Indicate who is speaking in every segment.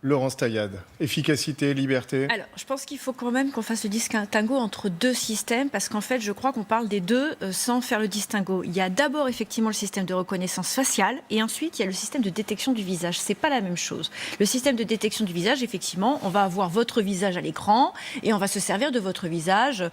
Speaker 1: Laurence Taillade, efficacité, liberté.
Speaker 2: Alors, je pense qu'il faut quand même qu'on fasse le distinguo entre deux systèmes, parce qu'en fait, je crois qu'on parle des deux sans faire le distinguo. Il y a d'abord effectivement le système de reconnaissance faciale, et ensuite il y a le système de détection du visage. C'est pas la même chose. Le système de détection du visage, effectivement, on va avoir votre visage à l'écran, et on va se servir de votre visage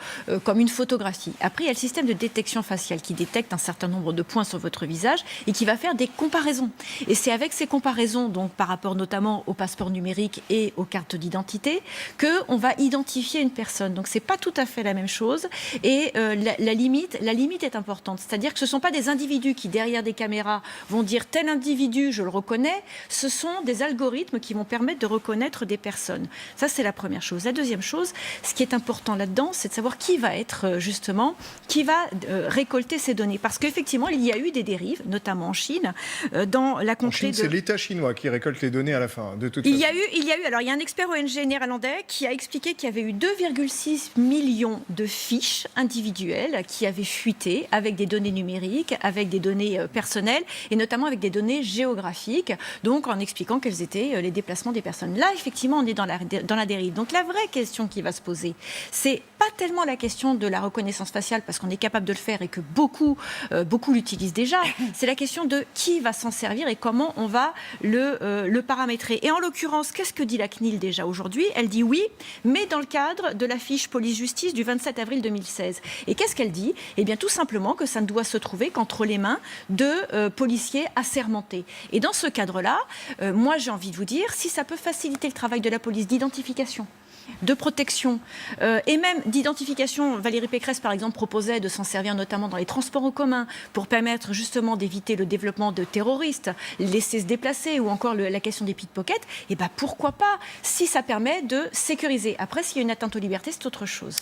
Speaker 2: comme une photographie. Après, il y a le système de détection faciale qui détecte un certain nombre de points sur votre visage et qui va faire des comparaisons. Et c'est avec ces comparaisons, donc par rapport notamment au passeport numérique et aux cartes d'identité, qu'on va identifier une personne. Donc, ce n'est pas tout à fait la même chose. Et la limite est importante. C'est-à-dire que ce ne sont pas des individus qui, derrière des caméras, vont dire « tel individu, je le reconnais ». Ce sont des algorithmes qui vont permettre de reconnaître des personnes. Ça, c'est la première chose. La deuxième chose, ce qui est important là-dedans, c'est de savoir qui va être, justement, qui va récolter ces données. Parce qu'effectivement, il y a eu des dérives, notamment en Chine, dans la contrée
Speaker 1: En Chine, c'est l'État chinois qui récolte les données à la fin, de toute façon.
Speaker 2: Il y a un expert ONG néerlandais qui a expliqué qu'il y avait eu 2,6 millions de fiches individuelles qui avaient fuité avec des données numériques, avec des données personnelles et notamment avec des données géographiques, donc en expliquant quels étaient les déplacements des personnes. Là, effectivement, on est dans la dérive. Donc la vraie question qui va se poser, c'est pas tellement la question de la reconnaissance faciale, parce qu'on est capable de le faire et que beaucoup l'utilisent déjà, c'est la question de qui va s'en servir et comment on va le paramétrer. Et en l'occurrence, qu'est-ce que dit la CNIL déjà aujourd'hui? Elle dit oui, mais dans le cadre de la fiche police-justice du 27 avril 2016. Et qu'est-ce qu'elle dit? Eh bien, tout simplement que ça ne doit se trouver qu'entre les mains de policiers assermentés. Et dans ce cadre-là, moi, j'ai envie de vous dire, si ça peut faciliter le travail de la police d'identification, de protection et même d'identification. Valérie Pécresse, par exemple, proposait de s'en servir notamment dans les transports en commun pour permettre justement d'éviter le développement de terroristes, laisser se déplacer ou encore la question des pickpockets. Et bien pourquoi pas, si ça permet de sécuriser. Après, s'il y a une atteinte aux libertés, c'est autre chose.